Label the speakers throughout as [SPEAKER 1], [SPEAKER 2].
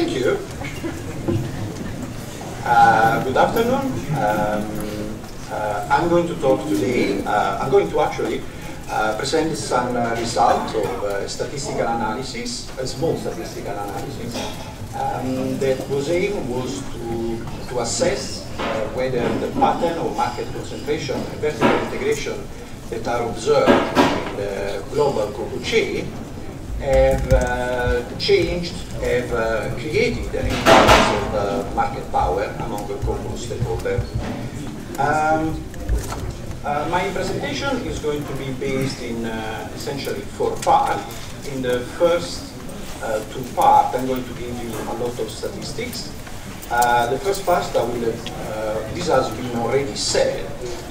[SPEAKER 1] Thank you. Good afternoon. I'm going to talk today, I'm going to actually present some results of statistical analysis, a small statistical analysis, that was aimed was to assess whether the pattern of market concentration and vertical integration that are observed in the global cocoa chain have changed, have created an imbalance of market power among the cocoa stakeholders. My presentation is going to be based in essentially 4 parts. In the first 2 parts, I'm going to give you a lot of statistics. The first part, this has been already said.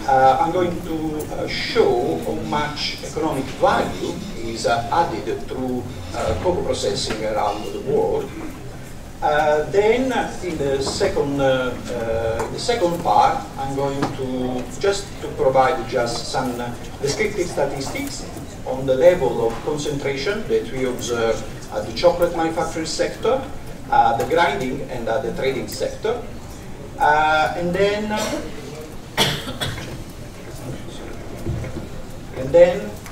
[SPEAKER 1] I'm going to show how much economic value is added through cocoa processing around the world. Then, in the second part, I'm going to provide just some descriptive statistics on the level of concentration that we observe at the chocolate manufacturing sector, the grinding and the trading sector, and then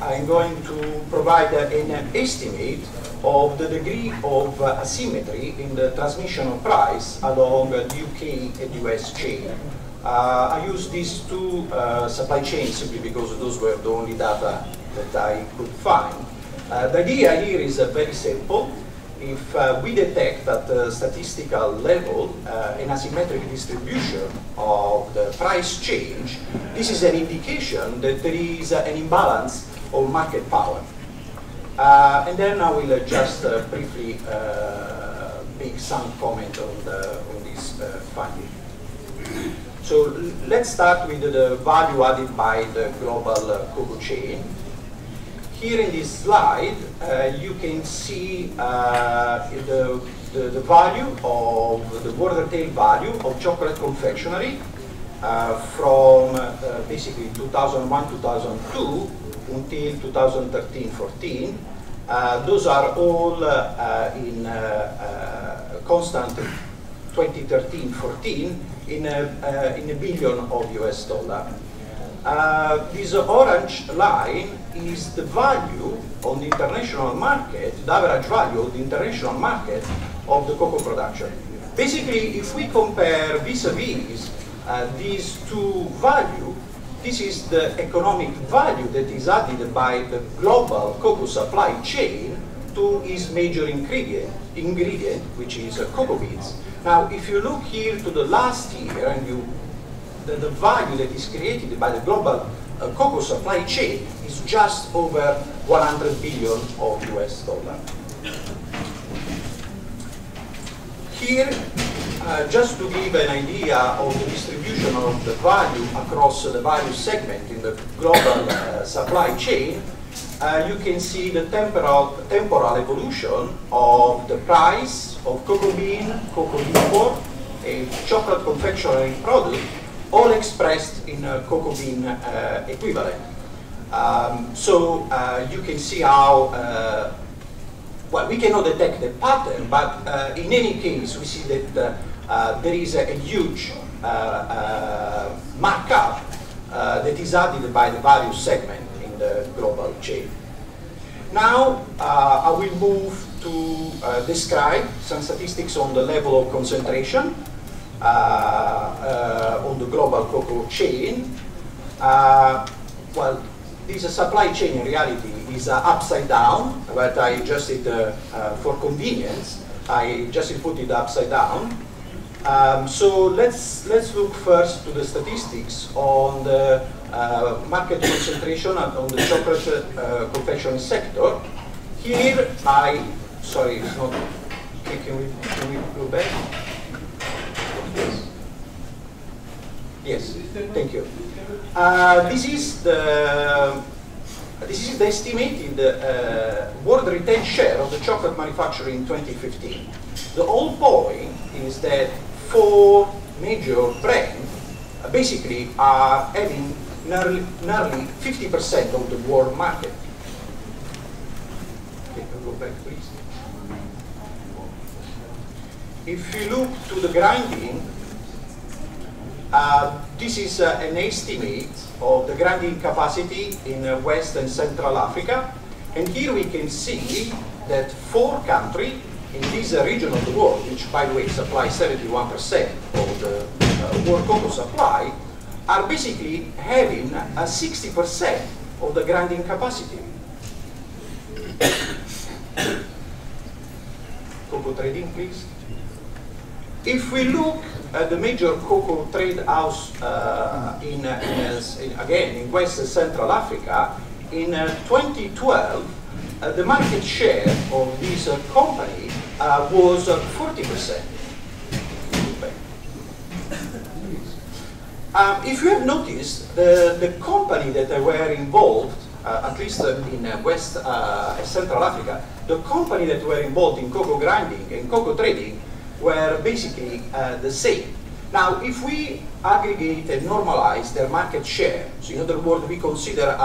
[SPEAKER 1] I'm going to provide an estimate of the degree of asymmetry in the transmission of price along the UK and US chain. I use these 2 supply chains simply because those were the only data that I could find. The idea here is very simple. If we detect at the statistical level an asymmetric distribution of the price change, this is an indication that there is an imbalance of market power. And then I will just briefly make some comment on this finding. So let's start with the value added by the global cocoa chain. Here in this slide, you can see the value of the world retail value of chocolate confectionery from basically 2001-2002 until 2013-14. Those are all in constant 2013-14 in a billion of US dollar. This orange line is the value on the international market, the average value of the international market of the cocoa production. Basically, if we compare vis-a-vis these 2 values, this is the economic value that is added by the global cocoa supply chain to its major ingredient, which is cocoa beans. Now, if you look here to the last year, and the value that is created by the global cocoa supply chain is just over 100 billion of US dollar. Here, just to give an idea of the distribution of the value across the value segment in the global supply chain, you can see the temporal evolution of the price of cocoa bean, cocoa liquor, a chocolate confectionery product, all expressed in cocoa bean equivalent. So you can see how, well, we cannot detect the pattern, but in any case, we see that there is a huge markup that is added by the value segment in the global chain. Now, I will move to describe some statistics on the level of concentration on the global cocoa chain. Well, this supply chain in reality is upside down, but I adjusted for convenience. I just put it upside down. So let's look first to the statistics on the market concentration on the chocolate confectionery sector. Here, sorry, it's not. Can we go back? Yes, thank you. This is the estimated world retail share of the chocolate manufacturer in 2015. The whole point is that 4 major brands basically are having nearly 50% of the world market. Can you go back, please? if you look to the grinding, this is an estimate of the grinding capacity in West and Central Africa. And here we can see that 4 countries in this region of the world, which by the way supply 71% of the world cocoa supply, are basically having a 60% of the grinding capacity. Cocoa trading, please. If we look at the major cocoa trade house again in West and Central Africa, in 2012, the market share of this company was 40%. If you have noticed, the company that were involved, at least in West Central Africa, the company that were involved in cocoa grinding and cocoa trading were basically the same. Now, if we aggregate and normalize their market share, so in other words, we consider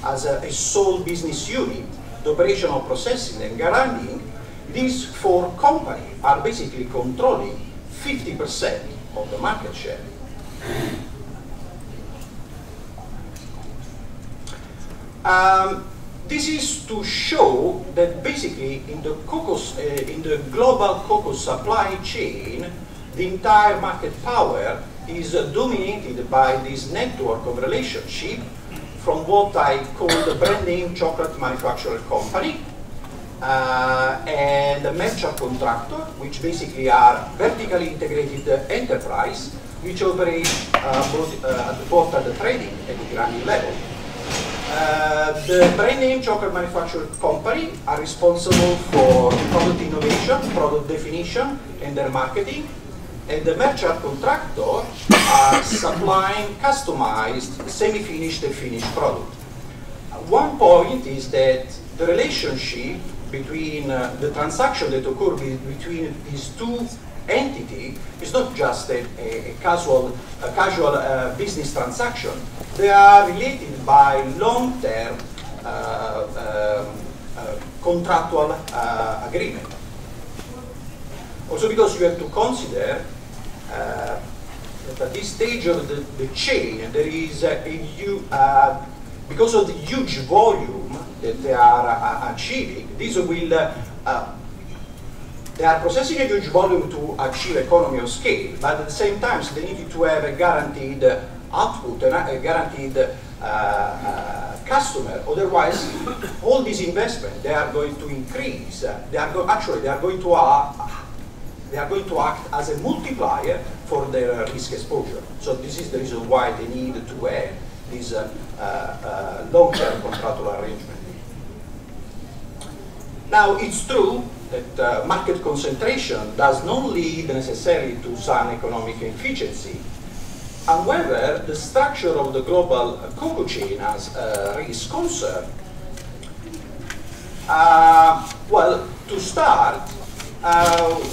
[SPEAKER 1] as a sole business unit the operation of processing and grinding, these 4 companies are basically controlling 50% of the market share. This is to show that basically in the global cocoa supply chain, the entire market power is dominated by this network of relationship from what I call the brand name chocolate manufacturer company and the merchant contractor, which basically are vertically integrated enterprise which operate both at the trading and the grinding level. The brand name chocolate manufacturer company are responsible for product innovation, product definition, and their marketing. And the merchant contractor are supplying customized, semi-finished and finished product. One point is that the relationship between the transaction that occur between these 2 entities is not just a casual business transaction. They are related by long-term contractual agreement. Also because you have to consider that at this stage of the chain, there is because of the huge volume that they are achieving, this will they are processing a huge volume to achieve economy of scale, but at the same time, so they need to have a guaranteed output and a guaranteed customer. Otherwise, all these investment they are going to increase. They are going to act as a multiplier for their risk exposure. So this is the reason why they need to have this long-term contractual arrangement. Now, it's true that market concentration does not lead necessarily to some economic efficiency. However, the structure of the global cocoa chain as is concerned. Well, to start,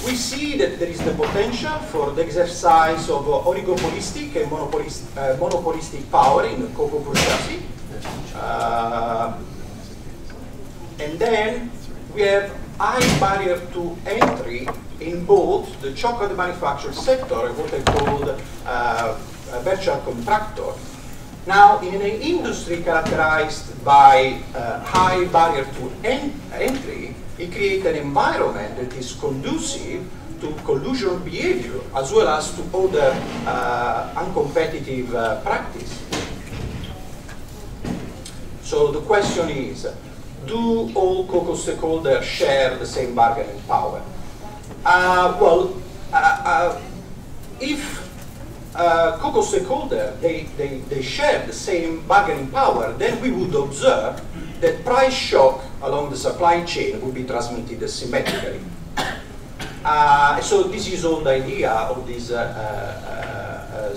[SPEAKER 1] we see that there is the potential for the exercise of oligopolistic and monopolistic power in cocoa processing. And then we have high barrier to entry in both the chocolate manufacturing sector and what I called merchant contractor. Now, in an industry characterized by high barrier to entry, it creates an environment that is conducive to collusion behavior as well as to other uncompetitive practice. So the question is, do all cocoa stakeholders share the same bargaining power? If cocoa stakeholders they share the same bargaining power, then we would observe that price shock along the supply chain would be transmitted symmetrically. So this is all the idea of this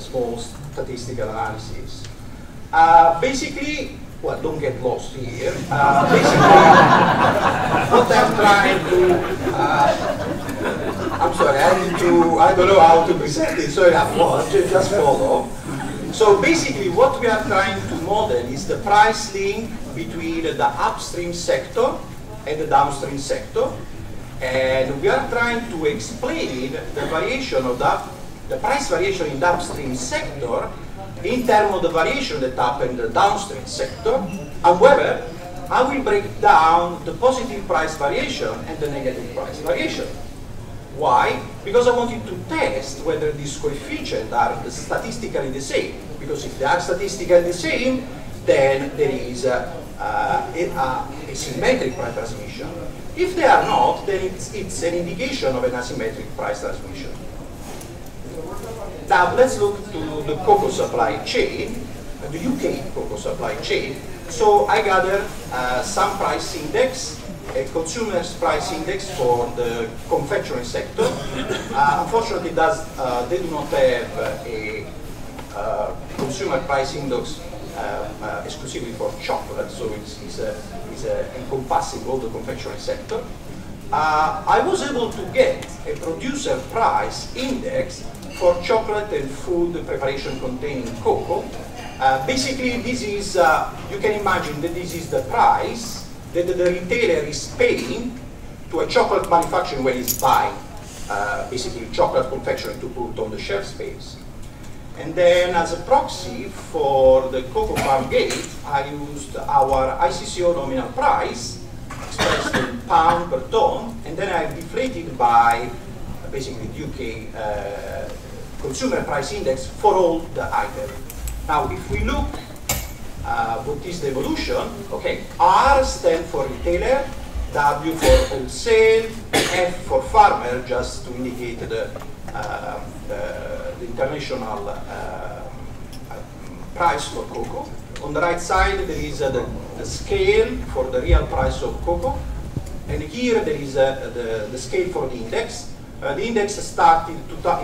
[SPEAKER 1] small statistical analysis. Basically, well, don't get lost here. Basically, what I'm trying to, I'm sorry, I don't know how to present it, so just follow. So basically, what we are trying to model is the price link between the upstream sector and the downstream sector. And we are trying to explain the variation of the price variation in the upstream sector in terms of the variation that happened in the downstream sector. However, I will break down the positive price variation and the negative price variation. Why? Because I wanted to test whether these coefficients are statistically the same. Because if they are statistically the same, then there is a symmetric price transmission. If they are not, then it's an indication of an asymmetric price transmission. Now let's look to the cocoa supply chain, the UK cocoa supply chain. So I gathered some price index, a consumer's price index for the confectionery sector. Unfortunately, they do not have a consumer price index exclusively for chocolate, so it's encompassing all the confectionery sector. I was able to get a producer price index for chocolate and food preparation containing cocoa. Basically, this is, you can imagine that this is the price that the retailer is paying to a chocolate manufacturer when he's buying basically chocolate confectionery to put on the shelf space. And then as a proxy for the cocoa farm gate, I used our ICCO nominal price expressed in pound per ton, and then I deflated by basically the UK consumer price index for all the items. Now, if we look what is the evolution, okay, R stands for retailer, W for wholesale, F for farmer, just to indicate the international price for cocoa. On the right side, there is the scale for the real price of cocoa, and here there is the scale for the index. The index started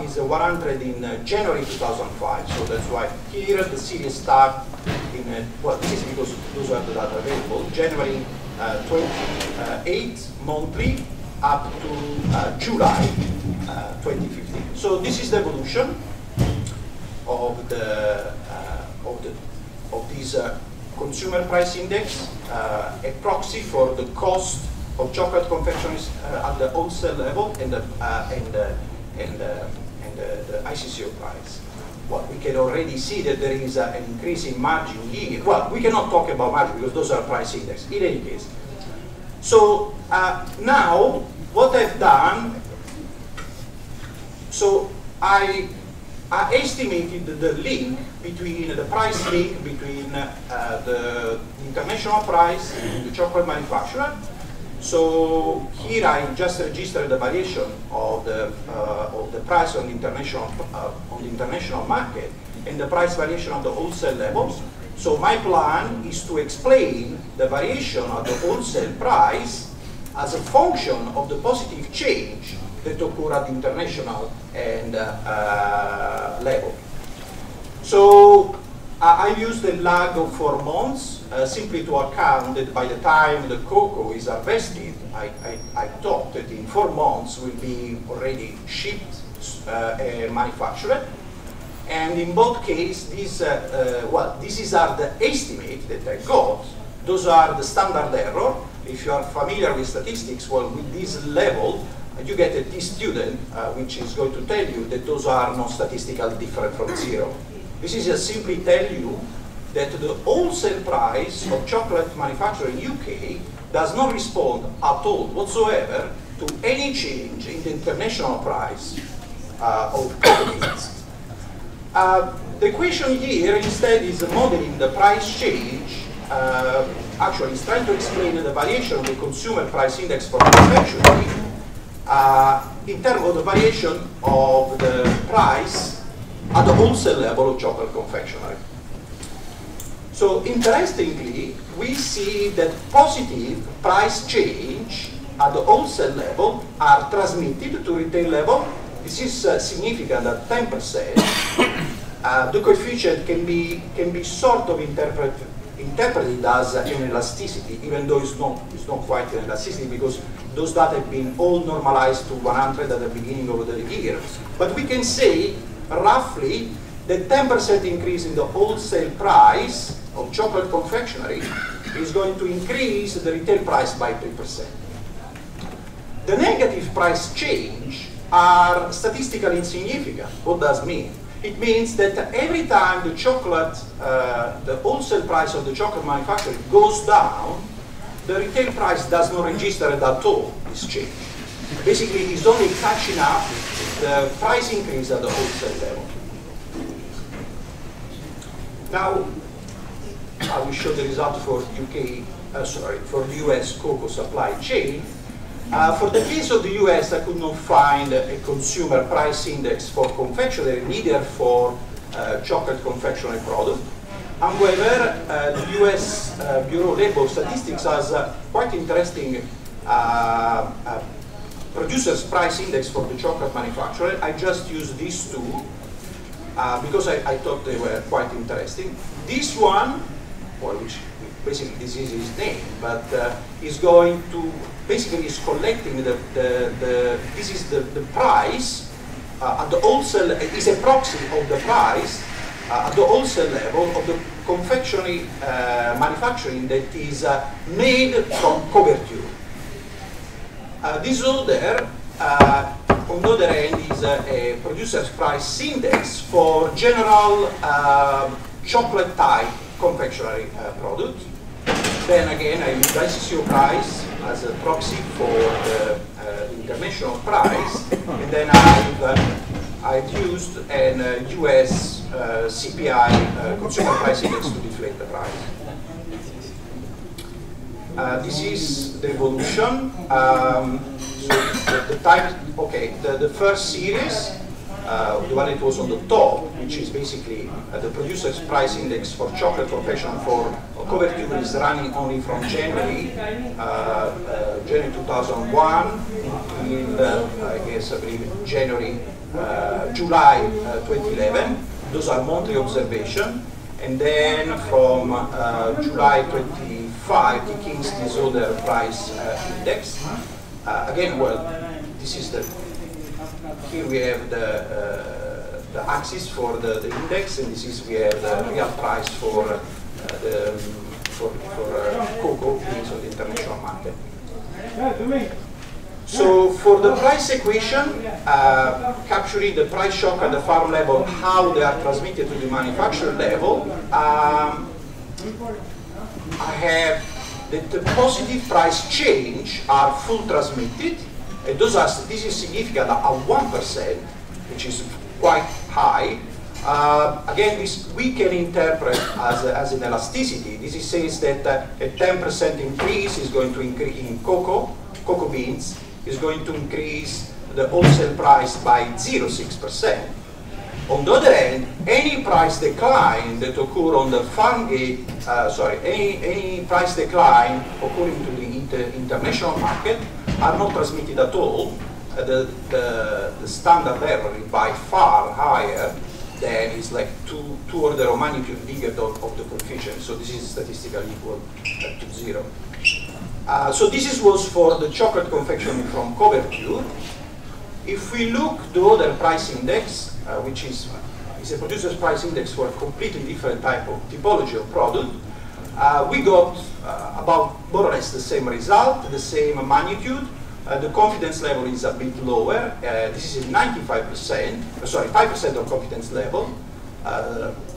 [SPEAKER 1] is 100 in January 2005, so that's why here the series start in, well, this is because those are the data available, January 28 monthly up to July 2015. So this is the evolution of this consumer price index, a proxy for the cost of chocolate confectioneries at the wholesale level and the ICCO price. Well, we can already see that there is an increase in margin here. Well, we cannot talk about margin because those are price index in any case. So now what I've done, so I estimated the link between the price link between the international price and the chocolate manufacturer. So here I just registered the variation of the price on the international market and the price variation on the wholesale levels. So my plan is to explain the variation of the wholesale price as a function of the positive change that occur at the international and level. So I used a lag of 4 months simply to account that by the time the cocoa is harvested, I thought that in 4 months will be already shipped and manufactured. And in both cases, these are the estimate that I got. Those are the standard error. If you are familiar with statistics, well, with this level, you get a t-student, which is going to tell you that those are not statistically different from zero. This is just simply tell you that the wholesale price of chocolate manufactured in UK does not respond at all whatsoever to any change in the international price of cocoa beans. The equation here instead is modeling the price change. Actually, it's trying to explain the variation of the consumer price index for confectionery in terms of the variation of the price at the wholesale level of chocolate confectionery. So interestingly, we see that positive price change at the wholesale level are transmitted to retail level. This is significant at 10%. The coefficient can be sort of interpreted as an elasticity, even though it's not quite an elasticity because those data have been all normalized to 100 at the beginning of the year. But we can say roughly that 10% increase in the wholesale price of chocolate confectionery is going to increase the retail price by 3%. The negative price change are statistically insignificant. What does it mean? It means that every time the chocolate, the wholesale price of the chocolate manufacturer goes down, the retail price does not register at all this change. Basically, it's only catching up the price increase at the wholesale level. Now, I will show the result for for the US cocoa supply chain. For the case of the US, I could not find a consumer price index for confectionery, neither for chocolate confectionery product. However, the US Bureau of Labor Statistics has quite interesting producer's price index for the chocolate manufacturer. I just used these two because I thought they were quite interesting. This one, well, which basically this is his name, but is going to basically is collecting this is the price at the wholesale, is a proxy of the price at the wholesale level of the confectionery manufacturing that is made from couverture. This order, on the other hand, is a producer's price index for general chocolate type confectionery product. Then again, I use ICCO price as a proxy for the international price, and then I've used an US CPI consumer price index to deflate the price. This is the evolution. So the type, okay, the first series, the one that was on the top, which is basically the producer's price index for chocolate confection for couverture, is running only from January 2001 until I guess I believe July 2011. Those are monthly observation, and then from July 25 kicks this other price index. Again, well, this is the, here we have the axis for the index, and this is we have the real price for cocoa beans on the international market. So for the price equation, capturing the price shock at the farm level, how they are transmitted to the manufacturer level, I have that the positive price change are full transmitted, and those are this is significant at 1%, which is quite high. Again, this we can interpret as an elasticity. This says that a 10% increase is going to increase in cocoa beans, is going to increase the wholesale price by 0.6%. On the other hand, any price decline that occur on the farm gate, any price decline occurring to the international market are not transmitted at all. The standard error is by far higher than is like two order of magnitude bigger of the coefficient. So this is statistically equal to 0. So this was for the chocolate confection from couverture. If we look the other price index, which is a producer's price index for a completely different type of typology of product, we got about more or less the same result, the same magnitude. The confidence level is a bit lower. This is 95%, sorry, 5% of confidence level.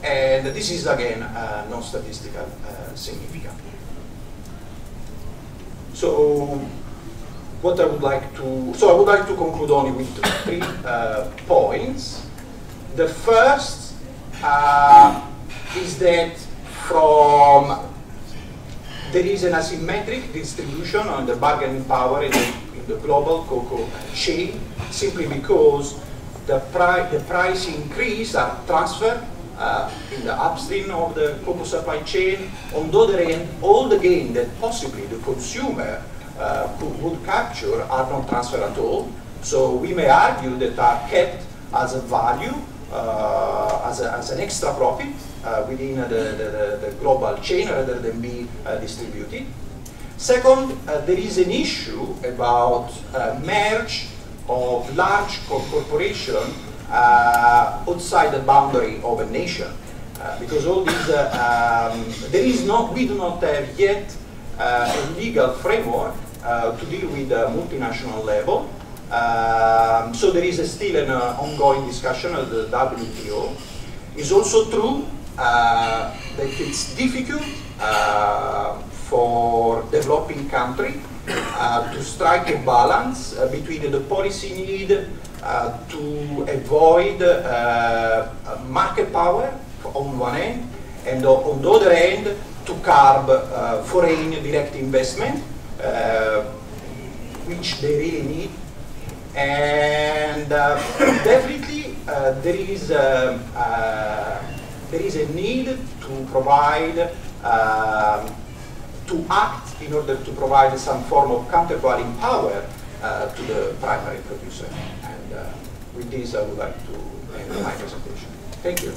[SPEAKER 1] And this is again non-statistical significant. So what I would like to conclude only with 3 points. The first is that there is an asymmetric distribution on the bargaining power in the global cocoa chain, simply because the price increase are transferred in the upstream of the cocoa supply chain. On the other hand, all the gain that possibly the consumer would capture are not transferred at all. So we may argue that are kept as a value, as an extra profit within the global chain rather than be distributed. Second, there is an issue about merge of large corporation outside the boundary of a nation, because all these we do not have yet a legal framework to deal with the multinational level. So there is still an ongoing discussion at the WTO. It's also true that it's difficult for developing countries to strike a balance between the policy need to avoid market power on one end, and on the other end to curb foreign direct investment, which they really need. And definitely there is a need to provide, to act in order to provide some form of countervailing power to the primary producer. And with this I would like to end my presentation. Thank you.